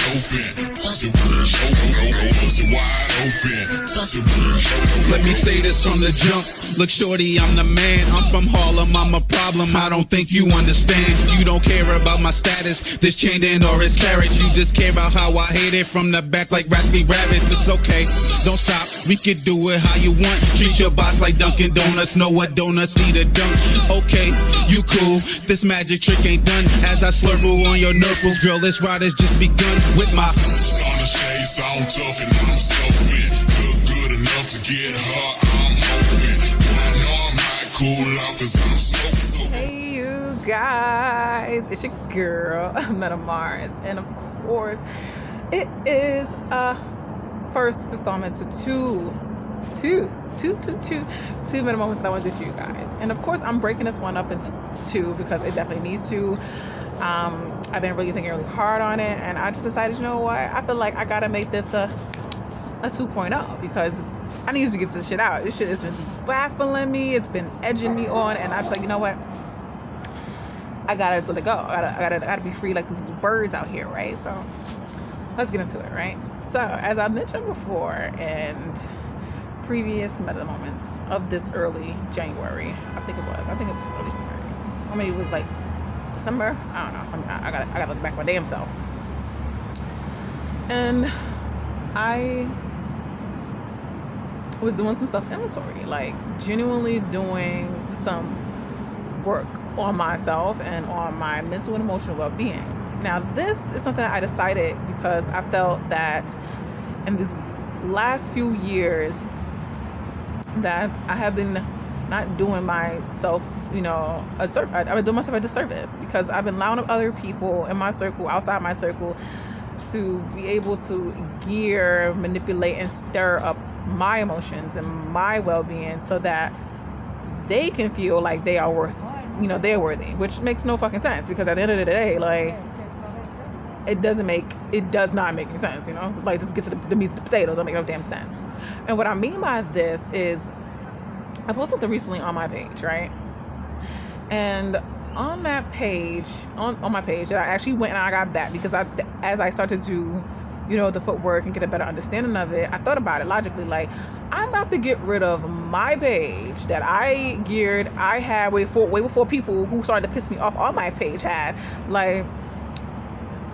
open. Pussy wide open. Pussy wide open. Let me say this from the jump. Look, shorty, I'm the man. I'm from Harlem, I'm a problem. I don't think you understand. You don't care about my status, this chain in or its carriage. You just care about how I hate it from the back like raspy rabbits. It's okay, don't stop. We can do it how you want. Treat your boss like Dunkin' Donuts. Know what donuts need a dunk. Okay, you cool. This magic trick ain't done. As I slurple on your nurples, girl, this ride has just begun. With my Starter shade, sound tough and I'm stupid. Look good enough to get her, I'm hoping. I know I'm not cool out cause I'm smoking. Hey you guys, it's your girl Meta Mars, and of course it is a first installment to two Meta Moments that I want to do for you guys. And of course I'm breaking this one up into two because it definitely needs to. I've been really thinking really hard on it, and I just decided, you know what, I feel like I gotta make this a 2.0 because I need to get this shit out. This shit has been baffling me, it's been edging me on, and I'm just like, you know what, I gotta just let it go. I gotta be free like these little birds out here, right? So let's get into it, right? So as I mentioned before in previous Meta Moments of this early January, I think it was this early January, or maybe it was like December, I don't know, I gotta look back my damn self. And I was doing some self-inventory, like genuinely doing some work on myself and on my mental and emotional well-being. Now this is something that I decided because I felt that in this last few years that I have been not doing myself, I've been doing myself a disservice because I've been allowing other people in my circle, outside my circle, to be able to gear, manipulate, and stir up my emotions and my well-being so that they can feel like they are they're worthy, which makes no fucking sense because at the end of the day, like, it does not make any sense, like, just get to the meat of the potato, don't make no damn sense. And what I mean by this is I posted something recently on my page, right? And on that page, on my page, that I actually went and I got back because as I started to, the footwork and get a better understanding of it, I thought about it logically, like, I'm about to get rid of my page that I geared, I had way before people who started to piss me off on my page had, like,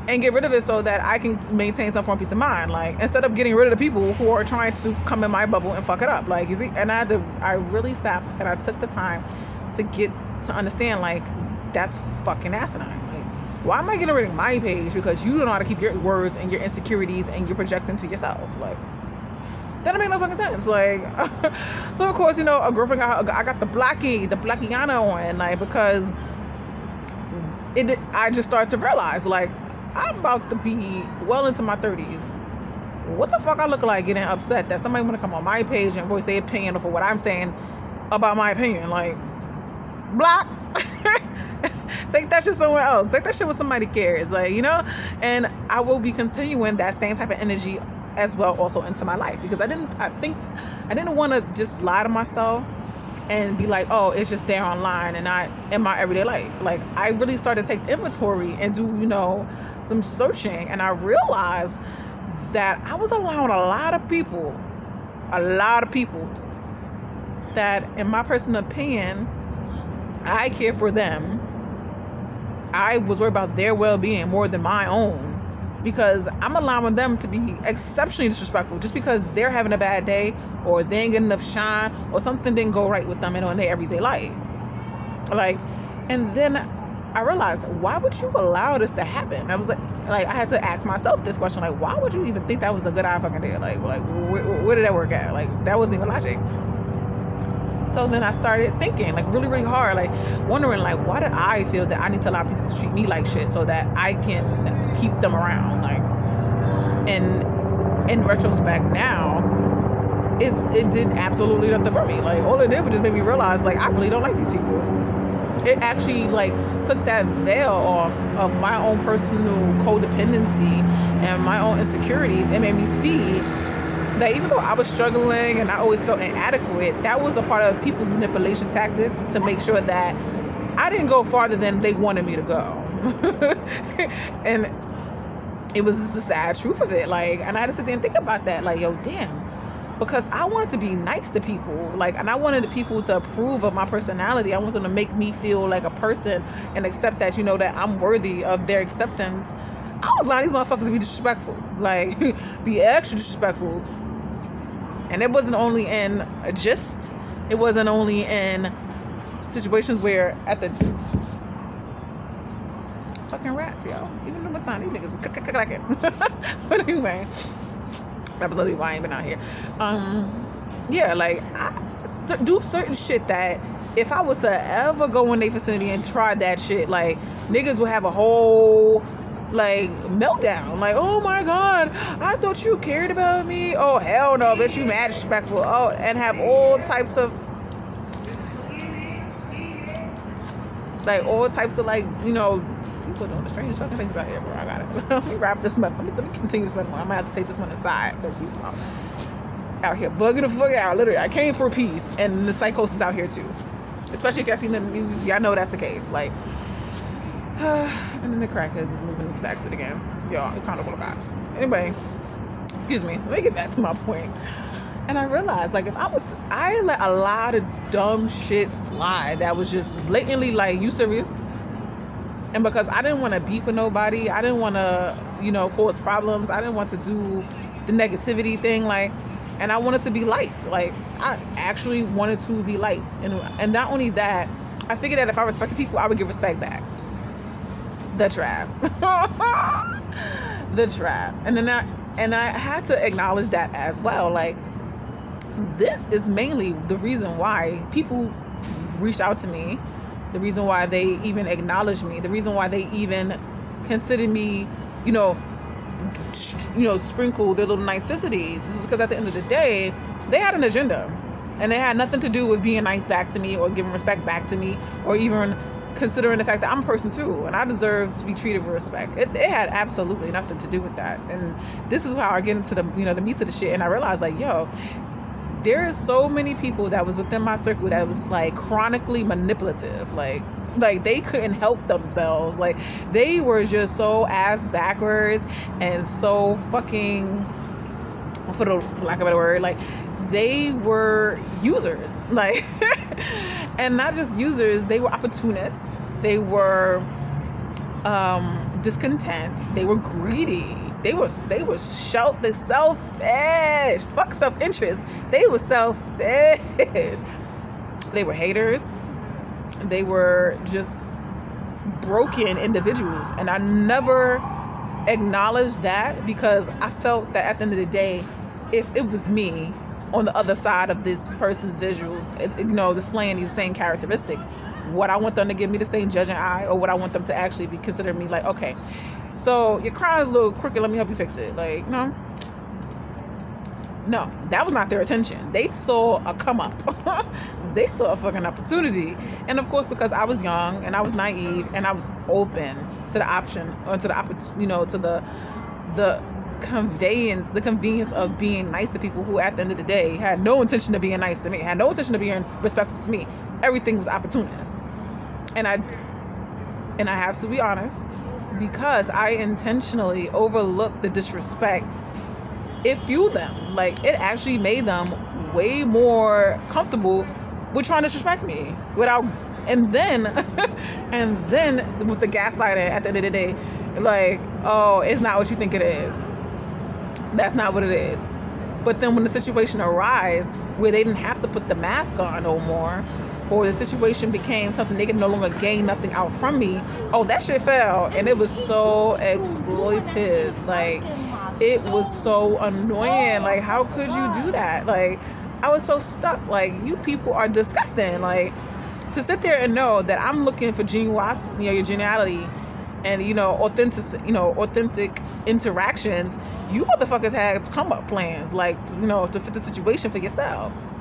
and get rid of it so that I can maintain some form of peace of mind, like, instead of getting rid of the people who are trying to come in my bubble and fuck it up, like, you see. And I really stopped and I took the time to get to understand, like, that's fucking asinine. Like, why am I getting rid of my page because you don't know how to keep your words and your insecurities and you're projecting to yourself? Like, that don't make no fucking sense. Like, so of course, a girlfriend I got the blackiana on, like, because I just started to realize, like, I'm about to be well into my 30s. What the fuck I look like getting upset that somebody want to come on my page and voice their opinion for what I'm saying about my opinion? Like, block. Take that shit somewhere else. Take that shit with somebody cares. Like, and I will be continuing that same type of energy as well also into my life because I didn't want to just lie to myself and be like, oh, it's just there online and not in my everyday life. Like, I really started to take inventory and do, some searching, and I realized that I was allowing a lot of people that, in my personal opinion, I care for them. I was worried about their well-being more than my own because I'm allowing them to be exceptionally disrespectful just because they're having a bad day or they ain't getting enough shine or something didn't go right with them in their everyday life. Like, and then I realized, why would you allow this to happen? I was like I had to ask myself this question, like, why would you even think that was a good idea? Like where did that work at? Like, that wasn't even logic. So then I started thinking, like, really, really hard, like, wondering, like, why did I feel that I need to allow people to treat me like shit so that I can keep them around? Like, and in retrospect now, it did absolutely nothing for me. Like, all it did was just make me realize, like, I really don't like these people. It actually, like, took that veil off of my own personal codependency and my own insecurities and made me see that even though I was struggling and I always felt inadequate, that was a part of people's manipulation tactics to make sure that I didn't go farther than they wanted me to go. And it was just the sad truth of it. Like, and I had to sit there and think about that. Like, yo, damn. Because I wanted to be nice to people. Like, and I wanted the people to approve of my personality. I wanted them to make me feel like a person and accept that, that I'm worthy of their acceptance. I was allowing these motherfuckers to be disrespectful. Like, be extra disrespectful. And it wasn't only in a gist. It wasn't only in situations where at the fucking rats, yo. Even in the time, these niggas clacking. But anyway, that's literally why I ain't been out here. Yeah, like I do certain shit that if I was to ever go in their vicinity and try that shit, like niggas would have a whole like meltdown. Like, oh my god, I thought you cared about me. Oh hell no, bitch, you mad disrespectful. Oh, and have all types of people doing the strangest fucking things out here, bro. I got it. Let me wrap this up. Let me continue this one. I'm gonna have to take this one aside because you out here bugging the fuck out. Literally, I came for peace, and the psychosis out here too. Especially if y'all seen the news, y'all know that's the case. Like, and then the crackheads is moving into the exit again. Y'all, it's time to call the cops. Anyway, excuse me. Let me get back to my point. And I realized, like, I let a lot of dumb shit slide that was just blatantly like, you serious? And because I didn't want to beef with nobody, I didn't want to, cause problems. I didn't want to do the negativity thing, like, and I wanted to be light. Like, I actually wanted to be light. And not only that, I figured that if I respected people, I would give respect back. The trap. The trap. And I had to acknowledge that as well. Like, this is mainly the reason why people reached out to me, the reason why they even acknowledged me, the reason why they even considered me, sprinkle their little niceties. It was because at the end of the day, they had an agenda, and it had nothing to do with being nice back to me or giving respect back to me or even considering the fact that I'm a person too and I deserve to be treated with respect. It had absolutely nothing to do with that. And this is how I get into the the meat of the shit, and I realized, like, yo, there's so many people that was within my circle that was like chronically manipulative. Like they couldn't help themselves. Like, they were just so ass backwards and so fucking, for lack of a better word, like, they were users. Like, and not just users, they were opportunists. They were discontent. They were greedy. They were selfish. Fuck self-interest. They were selfish. They were haters. They were just broken individuals. And I never acknowledged that because I felt that at the end of the day, if it was me on the other side of this person's visuals, displaying these same characteristics, would I want them to give me the same judging eye, or would I want them to actually be considering me like, okay, so your crown's a little crooked, let me help you fix it? Like, no, that was not their intention. They saw a come up. They saw a fucking opportunity. And of course, because I was young and I was naive and I was open to the option, or to the the convenience of being nice to people who at the end of the day had no intention of being nice to me, had no intention of being respectful to me. Everything was opportunist. And I have to be honest, because I intentionally overlooked the disrespect, it fueled them. Like, it actually made them way more comfortable with trying to disrespect me and then with the gaslighting at the end of the day, like, oh, it's not what you think it is. That's not what it is. But then when the situation arises where they didn't have to put the mask on no more, or the situation became something they could no longer gain nothing out from me, oh, that shit fell. And it was so exploitive. Like, it was so annoying. Like, how could you do that? Like, I was so stuck. Like, you people are disgusting. Like, to sit there and know that I'm looking for genuosity, your geniality, and authentic interactions, you motherfuckers have come up plans, like, to fit the situation for yourselves.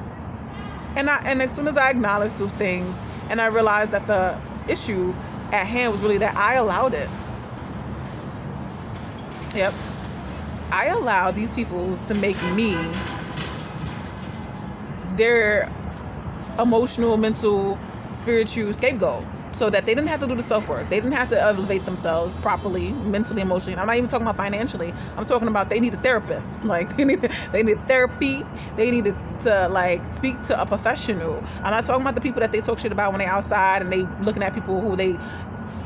And as soon as I acknowledged those things, and I realized that the issue at hand was really that I allowed it. Yep. I allowed these people to make me their emotional, mental, spiritual scapegoat. so that they didn't have to do the self-work. They didn't have to elevate themselves properly, mentally, emotionally. I'm not even talking about financially. I'm talking about they need a therapist. Like they need therapy. They needed to like speak to a professional. I'm not talking about the people that they talk shit about when they outside and they looking at people who they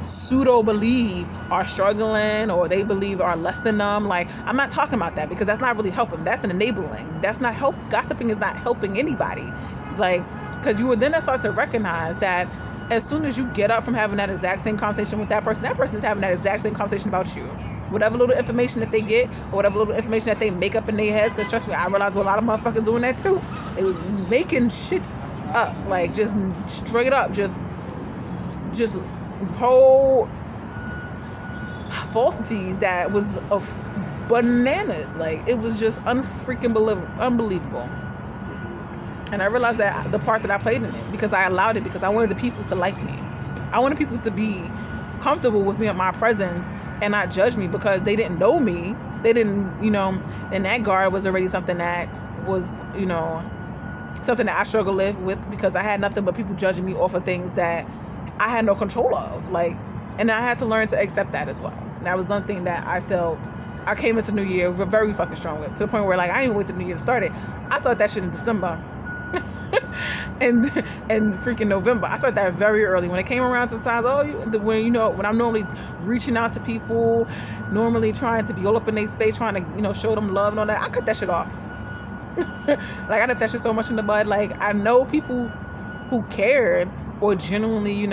pseudo believe are struggling or they believe are less than them. Like, I'm not talking about that, because that's not really helping. That's an enabling. That's not help. Gossiping is not helping anybody. Like, because you would then start to recognize that as soon as you get up from having that exact same conversation with that person is having that exact same conversation about you. Whatever little information that they get, or whatever little information that they make up in their heads, because trust me, I realize a lot of motherfuckers doing that too. They was making shit up, like just straight up, just whole falsities that was of bananas. Like, it was just unbelievable. And I realized that the part that I played in it, because I allowed it, because I wanted the people to like me. I wanted people to be comfortable with me in my presence and not judge me, because they didn't know me. They didn't, and that guard was already something that was, something that I struggled with, because I had nothing but people judging me off of things that I had no control of. Like, and I had to learn to accept that as well. And that was one thing that I felt I came into New Year very fucking strong with, to the point where, like, I didn't even wait till New Year started. I started that shit in December. and freaking November. I started that very early. When it came around to the times, when I'm normally reaching out to people, normally trying to be all up in their space, trying to, show them love and all that, I cut that shit off. Like, I left that shit so much in the bud. Like, I know people who cared or genuinely,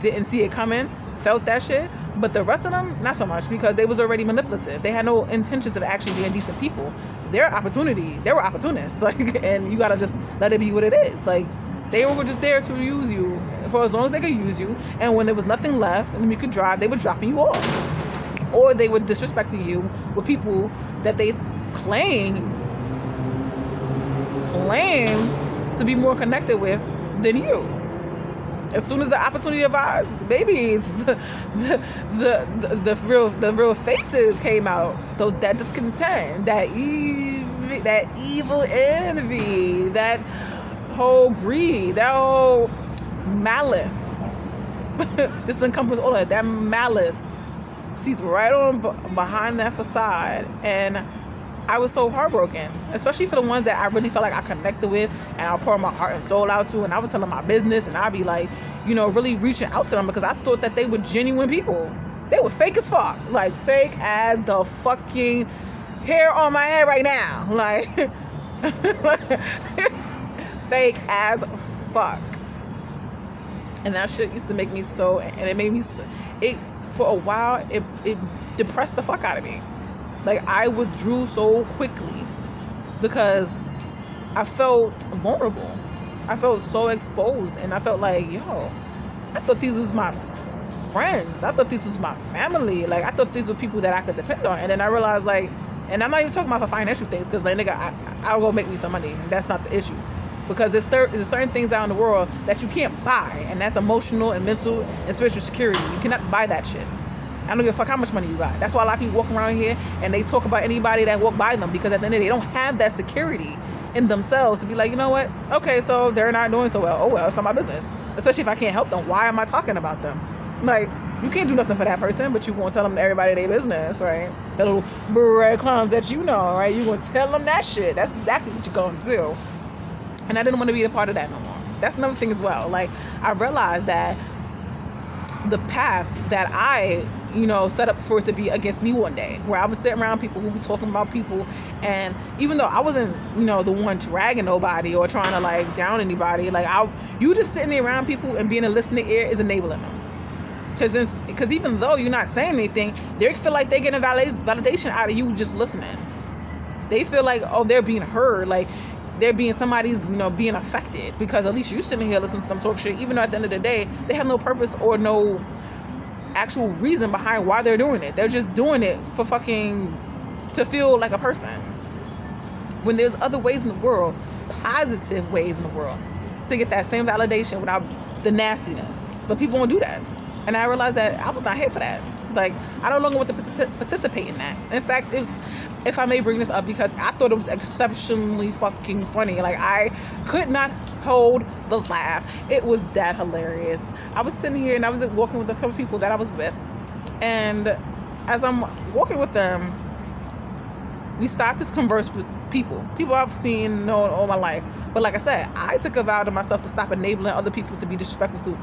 didn't see it coming, felt that shit. But the rest of them, not so much, because they was already manipulative. They had no intentions of actually being decent people. They were opportunists. Like, and you gotta just let it be what it is. Like, they were just there to use you for as long as they could use you. And when there was nothing left and you could drive, they were dropping you off. Or they were disrespecting you with people that they claim to be more connected with than you. As soon as the opportunity arises, baby, the real faces came out. That discontent, that evil envy, that whole greed, that whole malice. This encompasses all of that malice. Sees right on behind that facade, and I was so heartbroken, especially for the ones that I really felt like I connected with and I pour my heart and soul out to, and I would tell them my business, and I'd be like, really reaching out to them, because I thought that they were genuine people. They were fake as fuck, like fake as the fucking hair on my head right now, like fake as fuck. And that shit used to make me so, and it made me for a while, it depressed the fuck out of me. Like, I withdrew so quickly because I felt vulnerable. I felt so exposed, and I felt like, I thought these was my friends. I thought this was my family. Like, I thought these were people that I could depend on. And then I realized, like, and I'm not even talking about for financial things, because, like, nigga, I'll go make me some money. And that's not the issue. Because there's certain things out in the world that you can't buy, and that's emotional and mental and spiritual security. You cannot buy that shit. I don't give a fuck how much money you got. That's why a lot of people walk around here and they talk about anybody that walk by them, because at the end of the day, they don't have that security in themselves to be like, you know what? Okay, so they're not doing so well. Oh, well, it's not my business. Especially if I can't help them. Why am I talking about them? Like, you can't do nothing for that person, but you won't tell them everybody their business, right? The little breadcrumbs that you know, right? You gonna tell them that shit. That's exactly what you're gonna do. And I didn't want to be a part of that no more. That's another thing as well. Like, I realized that the path that I set up for it to be against me one day, where I was sitting around people who were talking about people, and even though I wasn't, the one dragging nobody or trying to like down anybody, like you just sitting there around people and being a listening ear is enabling them. Because even though you're not saying anything, they feel like they're getting validation out of you just listening. They feel like, oh, they're being heard, like they're being somebody's, being affected, because at least you sitting here listening to them talk shit, even though at the end of the day, they have no purpose or no actual reason behind why they're doing it. They're just doing it for to feel like a person. When there's other ways in the world, positive ways in the world, to get that same validation without the nastiness. But people won't do that. And I realized that I was not here for that. Like, I no longer want to participate in that. In fact, if I may bring this up, because I thought it was exceptionally fucking funny. Like, I could not hold the laugh. It was that hilarious. I was sitting here and I was walking with a couple people that I was with, and as I'm walking with them, we stopped to converse with people I've seen know all my life. But like I said, I took a vow to myself to stop enabling other people to be disrespectful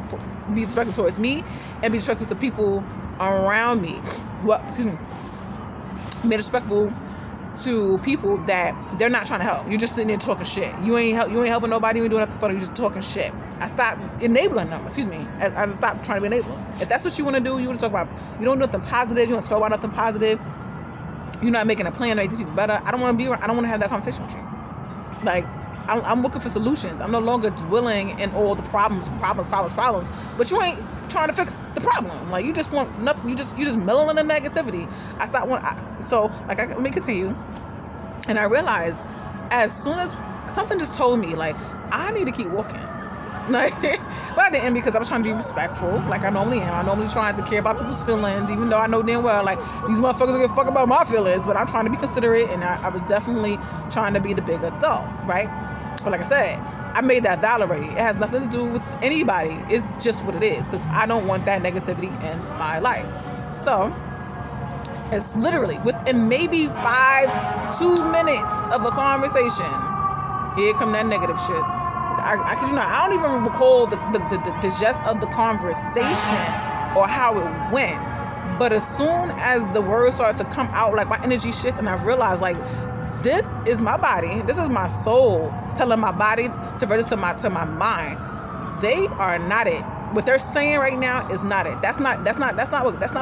towards me and be disrespectful to people around me. Be disrespectful to people that they're not trying to help. You're just sitting there talking shit. You ain't helping nobody. You ain't doing nothing for them. You're just talking shit. I stopped enabling them. I stopped trying to be enabling. If that's what you want to do, you want to talk about. You don't do nothing positive. You want to talk about nothing positive. You're not making a plan to make the people better. I don't want to have that conversation with you. Like, I'm looking for solutions. I'm no longer dwelling in all the problems. But you ain't trying to fix the problem. Like, you just want nothing. You just mellow in the negativity. Let me continue. And I realized, as soon as something just told me, like, I need to keep walking. Like, but I didn't, because I was trying to be respectful, like I normally am. I normally trying to care about people's feelings, even though I know damn well, like, these motherfuckers don't give a fuck about my feelings. But I'm trying to be considerate, and I was definitely trying to be the big adult, right? But like I said, I made that vow already. It has nothing to do with anybody. It's just what it is, because I don't want that negativity in my life. So it's literally within maybe 2 minutes of a conversation, here come that negative shit. I kid you not, I don't even recall the gist of the conversation or how it went. But as soon as the words started to come out, like, my energy shifted, and I realized, like, this is my body, this is my soul telling my body to register to my mind. They are not it. What they're saying right now is not it. That's not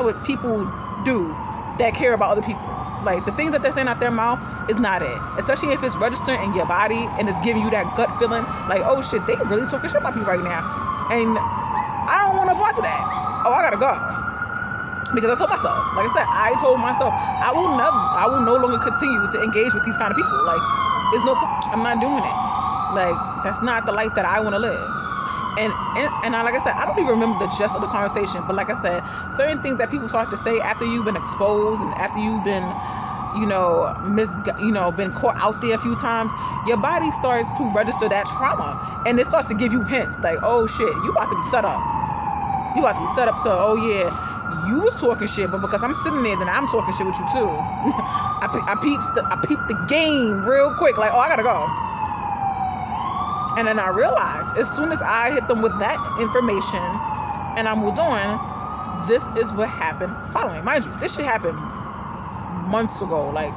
what people do that care about other people. Like, the things that they're saying out their mouth is not it. Especially if it's registering in your body and it's giving you that gut feeling, like, oh shit, they really talking shit about me right now. And I don't want to part of that. Oh, I gotta go. Because I told myself, like I said, I told myself, I will no longer continue to engage with these kind of people. Like, I'm not doing it. Like, that's not the life that I want to live. And like I said, I don't even remember the gist of the conversation, but like I said, certain things that people start to say after you've been exposed and after you've been, been caught out there a few times, your body starts to register that trauma, and it starts to give you hints like, oh shit, you about to be set up. You about to be set up to, oh yeah, you was talking shit, but because I'm sitting there, then I'm talking shit with you too. I peeped the game real quick, like, oh, I gotta go. And then I realized, as soon as I hit them with that information and I moved on, this is what happened following. Mind you, this shit happened months ago, like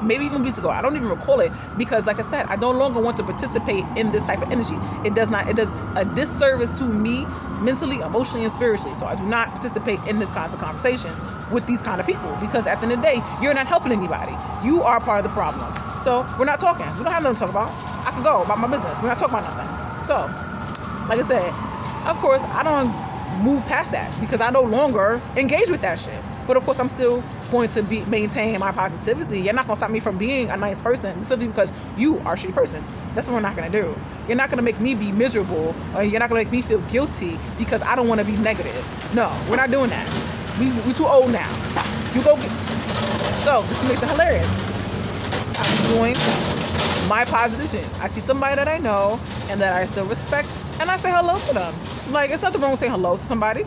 maybe even weeks ago. I don't even recall it, because like I said, I no longer want to participate in this type of energy. It does a disservice to me mentally, emotionally, and spiritually. So I do not participate in this kinds of conversations with these kind of people, because at the end of the day, you're not helping anybody. You are part of the problem. So we're not talking. We don't have nothing to talk about. I can go about my business. We're not talking about nothing. So, like I said, of course, I don't move past that, because I no longer engage with that shit. But of course, I'm still going to maintain my positivity. You're not going to stop me from being a nice person simply because you are a shitty person. That's what we're not going to do. You're not going to make me be miserable, or you're not going to make me feel guilty because I don't want to be negative. No, we're not doing that. We too old now. You go get... So, this makes it hilarious. I'm doing my positive shit. I see somebody that I know and that I still respect, and I say hello to them. Like, it's nothing wrong with saying hello to somebody,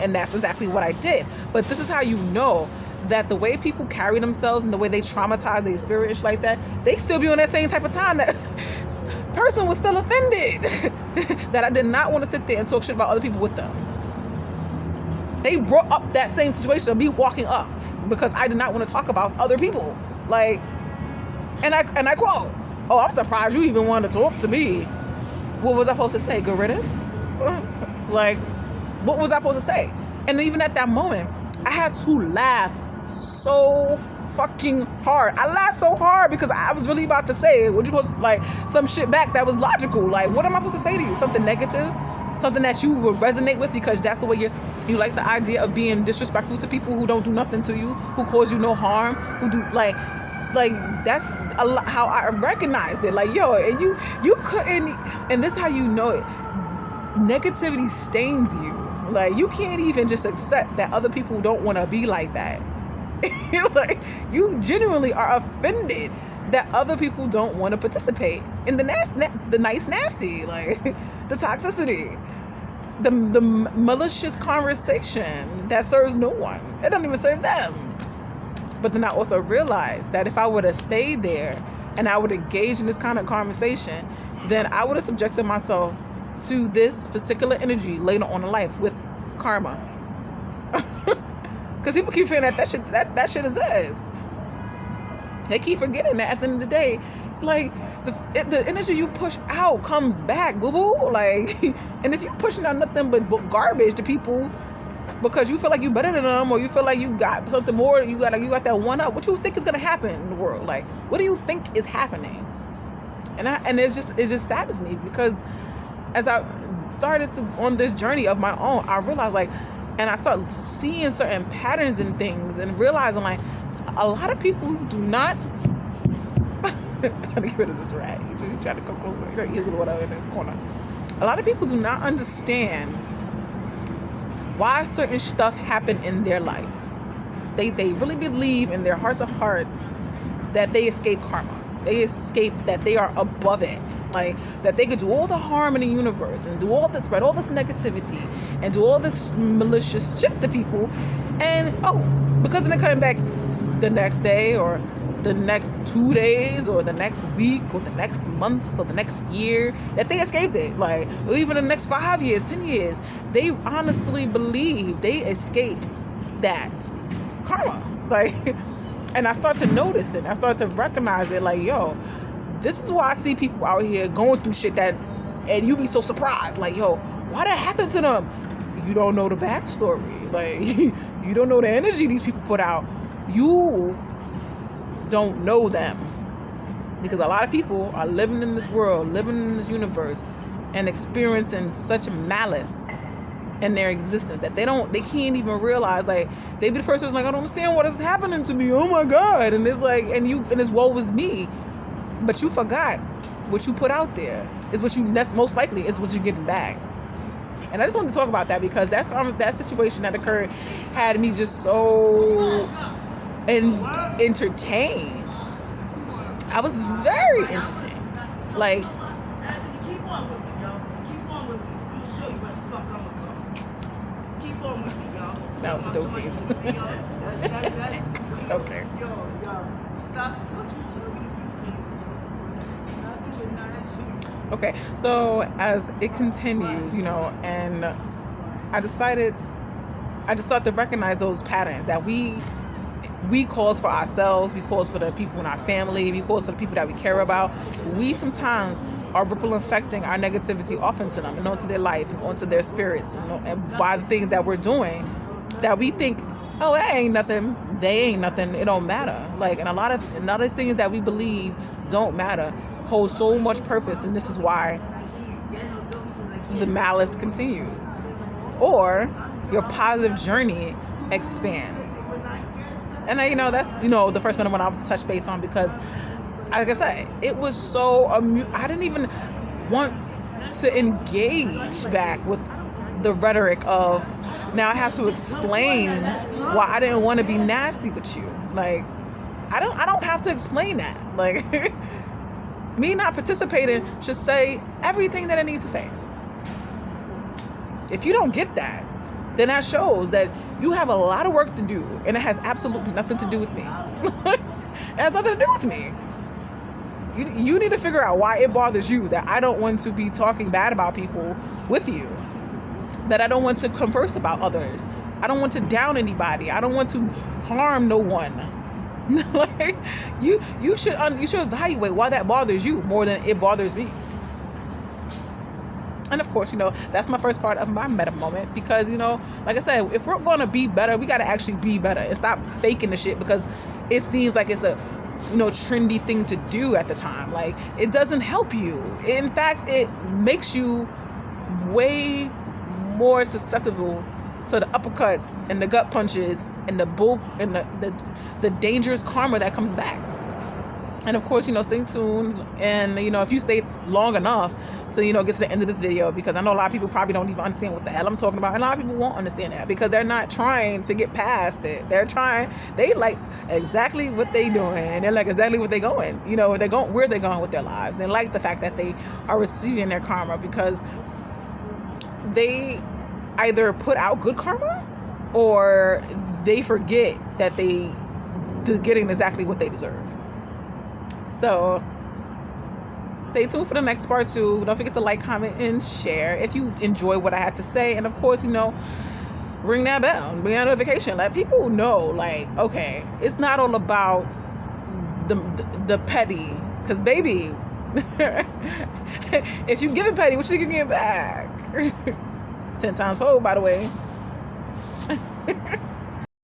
and that's exactly what I did. But this is how you know that the way people carry themselves and the way they traumatize their spirit and shit like that, they still be on that same type of time. That person was still offended that I did not want to sit there and talk shit about other people with them. They brought up that same situation of me walking up because I did not want to talk about other people. Like, and I quote, "Oh, I'm surprised you even wanted to talk to me." What was I supposed to say? Good riddance? Like, what was I supposed to say? And even at that moment, I had to laugh so fucking hard. I laughed so hard because I was really about to say, what you supposed to, like, some shit back that was logical. Like, what am I supposed to say to you? Something negative? Something that you would resonate with because that's the way you like the idea of being disrespectful to people who don't do nothing to you, who cause you no harm, who do, like that's a lot how I recognized it. Like, yo, and you couldn't, and this is how you know it. Negativity stains you. Like, you can't even just accept that other people don't want to be like that. Like, you genuinely are offended that other people don't want to participate in the nice nasty, like the toxicity, the malicious conversation that serves no one. It doesn't even serve them. But then I also realized that if I would have stayed there and I would engage in this kind of conversation, then I would have subjected myself to this particular energy later on in life with karma. Because people keep feeling that shit exists. They keep forgetting that at the end of the day, like, the energy you push out comes back, boo-boo. Like, and if you're pushing out nothing but garbage to people because you feel like you better than them, or you feel like you got something more, you got that one up, what you think is gonna happen in the world? Like, what do you think is happening? And it just saddens me, because as I started on this journey of my own, I realized, like, and I started seeing certain patterns and things, and realizing, like, a lot of people do not. I'm trying to get rid of this rat. He's trying to come closer. He is whatever in this corner. A lot of people do not understand why certain stuff happen in their life. They really believe in their hearts of hearts that they escape karma. They escape, that they are above it. Like, that they could do all the harm in the universe and do all this, spread all this negativity and do all this malicious shit to people. And, because they're coming back the next day, or the next 2 days, or the next week, or the next month, or the next year, that they escaped it. Like, or even the next 5 years, 10 years, they honestly believe they escaped that karma. Like, and I start to notice it. I start to recognize it. Like, yo, this is why I see people out here going through shit that, and you be so surprised. Like, yo, why that happened to them? You don't know the backstory. Like, you don't know the energy these people put out. You don't know them, because a lot of people are living in this world, living in this universe, and experiencing such malice in their existence that they can't even realize. Like, they be the first person, like, I don't understand what is happening to me. Oh my God. And it's like, and it's woe is me. But you forgot what you put out there is what that's most likely is what you're getting back. And I just wanted to talk about that, because that situation that occurred had me just so entertained. I was very entertained. Like, keep on with me, yo. Keep on with me. I'm gonna show you where the fuck I'm gonna go. Keep on with me, yo. That was a dope piece. Okay. Yo, stop fucking talking to people. Not doing nice. Okay, so as it continued, and I decided, I just started to recognize those patterns that we cause for ourselves, we cause for the people in our family, we cause for the people that we care about. We sometimes are ripple infecting our negativity off into them and onto their life and onto their spirits, and by the things that we're doing that we think, oh, that ain't nothing, they ain't nothing, it don't matter. Like, and a lot of things that we believe don't matter hold so much purpose, and this is why the malice continues, or your positive journey expands. And that's the first one I want to touch base on, because, like I said, it was so I didn't even want to engage back with the rhetoric of, now I have to explain why I didn't want to be nasty with you. Like, I don't have to explain that. Like, me not participating should say everything that it needs to say. If you don't get that, then that shows that you have a lot of work to do, and it has absolutely nothing to do with me. It has nothing to do with me. You need to figure out why it bothers you that I don't want to be talking bad about people with you, that I don't want to converse about others, I don't want to down anybody, I don't want to harm no one. Like, you should evaluate why that bothers you more than it bothers me. And of course, that's my first part of my meta moment, because, like I said, if we're going to be better, we got to actually be better and stop faking the shit because it seems like it's a, trendy thing to do at the time. Like, it doesn't help you. In fact, it makes you way more susceptible to the uppercuts and the gut punches and the bull and the dangerous karma that comes back. And of course, stay tuned. And, if you stay long enough to, get to the end of this video, because I know a lot of people probably don't even understand what the hell I'm talking about. And a lot of people won't understand that because they're not trying to get past it. They like exactly what they doing. And they're like exactly what they going, where they're going with their lives. And like the fact that they are receiving their karma because they either put out good karma or they forget that they're getting exactly what they deserve. So stay tuned for the next part 2. Don't forget to like, comment, and share if you enjoy what I had to say. And of course, ring that bell, ring that notification. Let people know, like, okay, it's not all about the petty. Because, baby, if you give it petty, what you can get back? 10 times hold, by the way.